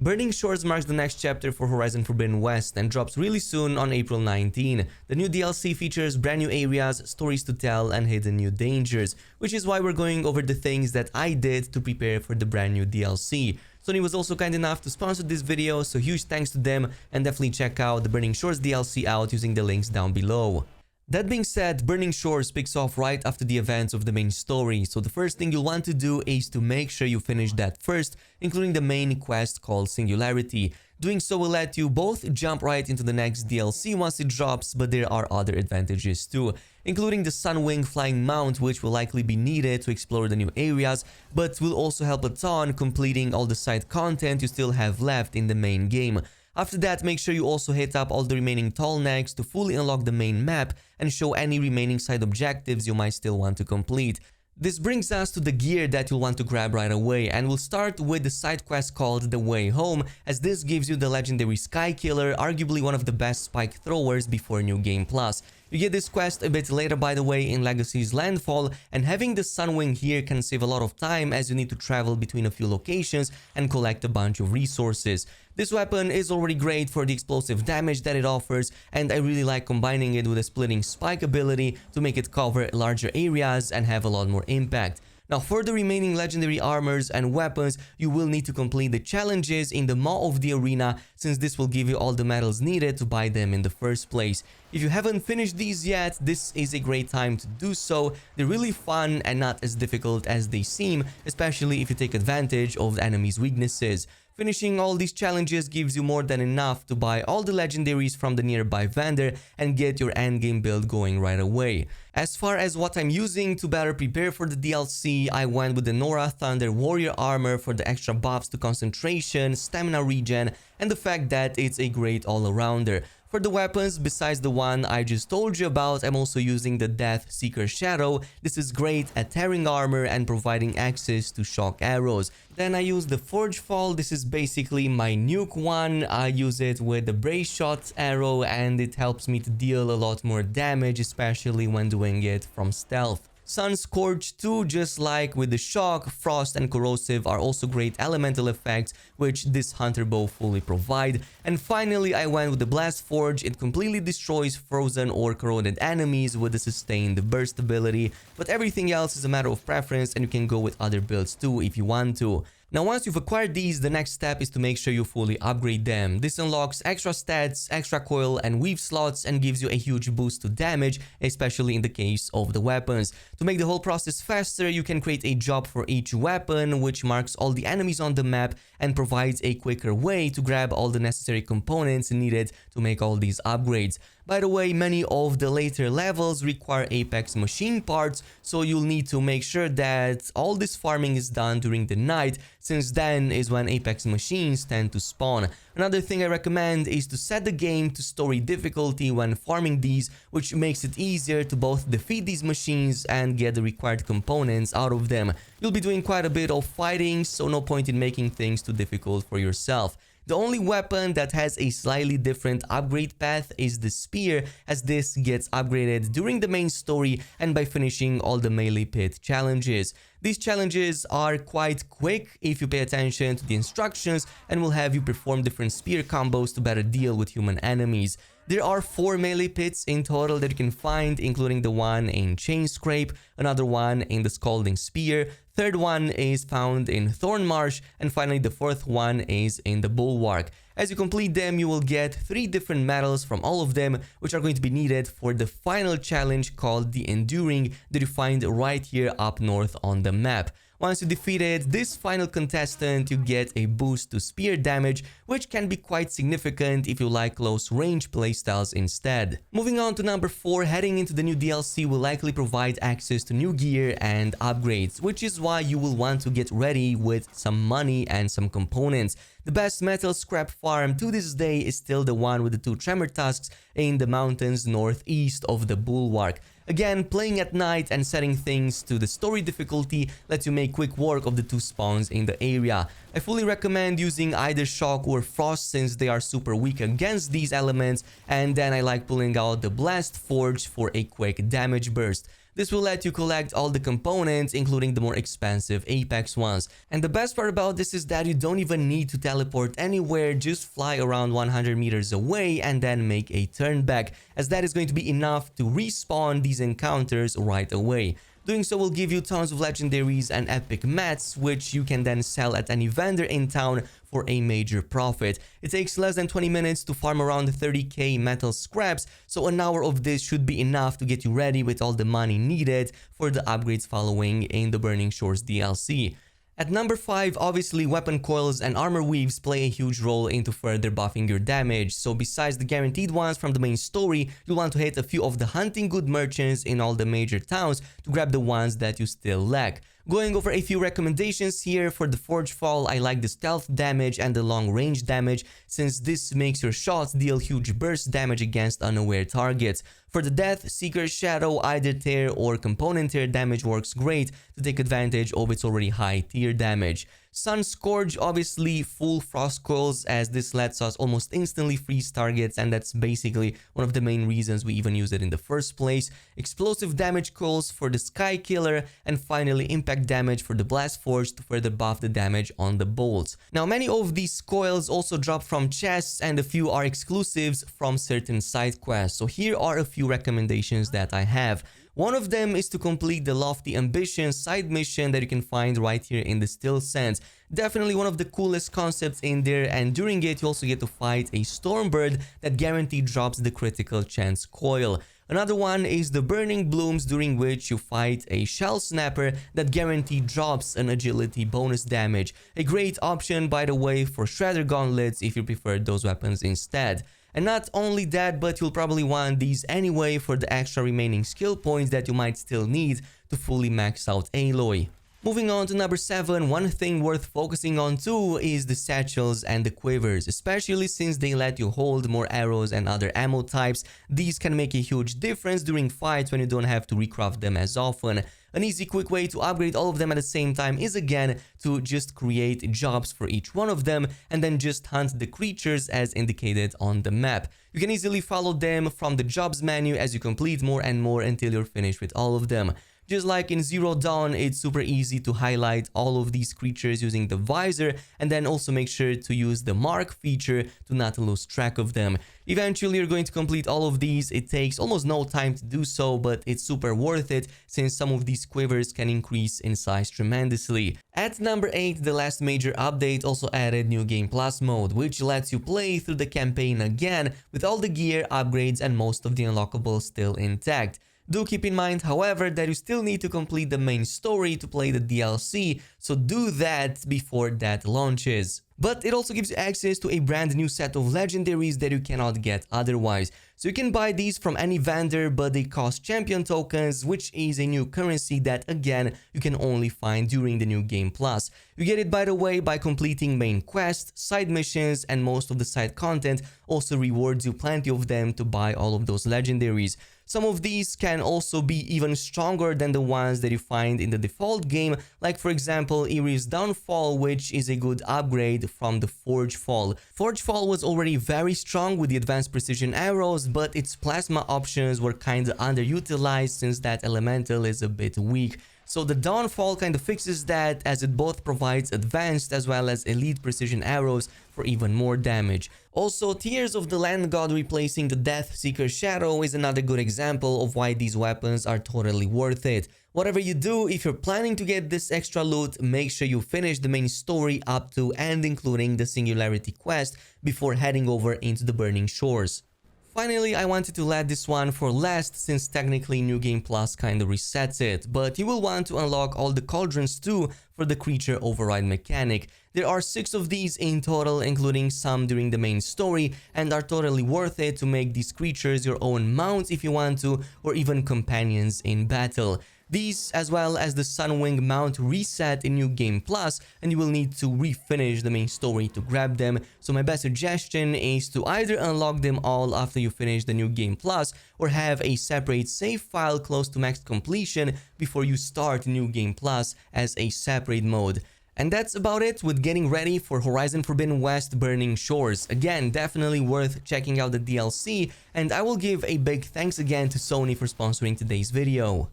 Burning Shores marks the next chapter for Horizon Forbidden West and drops really soon on April 19. The new DLC features brand new areas, stories to tell, and hidden new dangers, which is why we're going over the things that I did to prepare for the brand new DLC. Sony was also kind enough to sponsor this video, so huge thanks to them, and definitely check out the Burning Shores DLC out using the links down below. That being said, Burning Shores picks off right after the events of the main story, so the first thing you'll want to do is to make sure you finish that first, including the main quest called Singularity. Doing so will let you both jump right into the next DLC once it drops, but there are other advantages too, including the Sunwing Flying Mount, which will likely be needed to explore the new areas, but will also help a ton completing all the side content you still have left in the main game. After that, make sure you also hit up all the remaining tall necks to fully unlock the main map and show any remaining side objectives you might still want to complete. This brings us to the gear that you'll want to grab right away, and we'll start with the side quest called The Way Home, as this gives you the legendary Sky Killer, arguably one of the best spike throwers before New Game Plus. You get this quest a bit later, by the way, in Legacy's Landfall, and having the Sunwing here can save a lot of time as you need to travel between a few locations and collect a bunch of resources. This weapon is already great for the explosive damage that it offers, and I really like combining it with a splitting spike ability to make it cover larger areas and have a lot more impact. Now, for the remaining legendary armors and weapons, you will need to complete the challenges in the Maw of the Arena, since this will give you all the medals needed to buy them in the first place. If you haven't finished these yet, this is a great time to do so. They're really fun and not as difficult as they seem, especially if you take advantage of the enemy's weaknesses. Finishing all these challenges gives you more than enough to buy all the legendaries from the nearby vendor and get your endgame build going right away. As far as what I'm using to better prepare for the DLC, I went with the Nora Thunder Warrior armor for the extra buffs to concentration, stamina regen, and the fact that it's a great all-arounder. For the weapons, besides the one I just told you about, I'm also using the Death Seeker Shadow. This is great at tearing armor and providing access to shock arrows. Then I use the Forge Fall. This is basically my nuke one. I use it with the Brace Shot arrow, and it helps me to deal a lot more damage, especially when doing it from stealth. Sun Scorch too, just like with the Shock, Frost and Corrosive are also great elemental effects, which this Hunter Bow fully provide. And finally, I went with the Blast Forge. It completely destroys frozen or corroded enemies with the Sustained Burst ability, but everything else is a matter of preference, and you can go with other builds too if you want to. Now, once you've acquired these, the next step is to make sure you fully upgrade them. This unlocks extra stats, extra coil and weave slots, and gives you a huge boost to damage, especially in the case of the weapons. To make the whole process faster, you can create a job for each weapon, which marks all the enemies on the map and provides a quicker way to grab all the necessary components needed to make all these upgrades. By the way, many of the later levels require Apex machine parts, so you'll need to make sure that all this farming is done during the night, since then is when Apex machines tend to spawn. Another thing I recommend is to set the game to story difficulty when farming these, which makes it easier to both defeat these machines and get the required components out of them. You'll be doing quite a bit of fighting, so no point in making things too difficult for yourself. The only weapon that has a slightly different upgrade path is the Spear, as this gets upgraded during the main story and by finishing all the melee pit challenges. These challenges are quite quick if you pay attention to the instructions, and will have you perform different spear combos to better deal with human enemies. There are 4 melee pits in total that you can find, including the one in Chain Scrape, another one in the Scalding Spear, third one is found in Thorn Marsh, and finally the fourth one is in the Bulwark. As you complete them, you will get 3 different medals from all of them, which are going to be needed for the final challenge called the Enduring that you find right here up north on the map. Once you defeated this final contestant, you get a boost to spear damage, which can be quite significant if you like close range playstyles instead. Moving on to number 4, heading into the new DLC will likely provide access to new gear and upgrades, which is why you will want to get ready with some money and some components. The best metal scrap farm to this day is still the one with the 2 tremor tusks in the mountains northeast of the Bulwark. Again, playing at night and setting things to the story difficulty lets you make quick work of the 2 spawns in the area. I fully recommend using either Shock or Frost since they are super weak against these elements, and then I like pulling out the Blast Forge for a quick damage burst. This will let you collect all the components, including the more expensive Apex ones. And the best part about this is that you don't even need to teleport anywhere, just fly around 100 meters away and then make a turn back, as that is going to be enough to respawn these encounters right away. Doing so will give you tons of legendaries and epic mats, which you can then sell at any vendor in town for a major profit. It takes less than 20 minutes to farm around 30k metal scraps, so an hour of this should be enough to get you ready with all the money needed for the upgrades following in the Burning Shores DLC. At number 5, obviously weapon coils and armor weaves play a huge role into further buffing your damage, so besides the guaranteed ones from the main story, you'll want to hit a few of the hunting good merchants in all the major towns to grab the ones that you still lack. Going over a few recommendations here. For the Forge Fall, I like the stealth damage and the long range damage, since this makes your shots deal huge burst damage against unaware targets. For the Death Seeker's Shadow, either tier or component tier damage works great to take advantage of its already high tier damage. Sun Scourge, obviously full frost coils, as this lets us almost instantly freeze targets, and that's basically one of the main reasons we even use it in the first place. Explosive damage coils for the Sky Killer, and finally impact damage for the Blast Forge to further buff the damage on the bolts. Now many of these coils also drop from chests, and a few are exclusives from certain side quests, so here are a few recommendations that I have. One of them is to complete the Lofty Ambition side mission that you can find right here in the Still Sands. Definitely one of the coolest concepts in there, and during it you also get to fight a Stormbird that guaranteed drops the critical chance coil. Another one is the Burning Blooms, during which you fight a Shell Snapper that guaranteed drops an agility bonus damage. A great option, by the way, for Shredder Gauntlets if you prefer those weapons instead. And not only that, but you'll probably want these anyway for the extra remaining skill points that you might still need to fully max out Aloy. Moving on to number 7, one thing worth focusing on too is the satchels and the quivers, especially since they let you hold more arrows and other ammo types. These can make a huge difference during fights when you don't have to recraft them as often. An easy quick way to upgrade all of them at the same time is again to just create jobs for each one of them and then just hunt the creatures as indicated on the map. You can easily follow them from the jobs menu as you complete more and more until you're finished with all of them. Just like in Zero Dawn, it's super easy to highlight all of these creatures using the visor, and then also make sure to use the mark feature to not lose track of them. Eventually you're going to complete all of these. It takes almost no time to do so, but it's super worth it since some of these quivers can increase in size tremendously. At number 8, the last major update also added New Game Plus mode, which lets you play through the campaign again with all the gear, upgrades, and most of the unlockables still intact. Do keep in mind, however, that you still need to complete the main story to play the DLC, so do that before that launches. But it also gives you access to a brand new set of legendaries that you cannot get otherwise. So you can buy these from any vendor, but they cost champion tokens, which is a new currency that again you can only find during the New Game Plus. You get it, by the way, by completing main quests, side missions, and most of the side content also rewards you plenty of them to buy all of those legendaries. Some of these can also be even stronger than the ones that you find in the default game, like for example Eerie's Downfall, which is a good upgrade from the Forge Fall. Forge Fall was already very strong with the advanced precision arrows, but its plasma options were kinda underutilized since that elemental is a bit weak. So the Downfall kind of fixes that, as it both provides advanced as well as elite precision arrows for even more damage. Also, Tears of the Land God replacing the Death Seeker's Shadow is another good example of why these weapons are totally worth it. Whatever you do, if you're planning to get this extra loot, make sure you finish the main story up to and including the Singularity quest before heading over into the Burning Shores. Finally, I wanted to let this one for last since technically New Game Plus kinda resets it, but you will want to unlock all the Cauldrons too for the creature override mechanic. There are 6 of these in total, including some during the main story, and are totally worth it to make these creatures your own mounts if you want to, or even companions in battle. These, as well as the Sunwing mount, reset in New Game Plus, and you will need to refinish the main story to grab them. So my best suggestion is to either unlock them all after you finish the New Game Plus, or have a separate save file close to max completion before you start New Game Plus as a separate mode. And that's about it with getting ready for Horizon Forbidden West Burning Shores. Again, definitely worth checking out the DLC, and I will give a big thanks again to Sony for sponsoring today's video.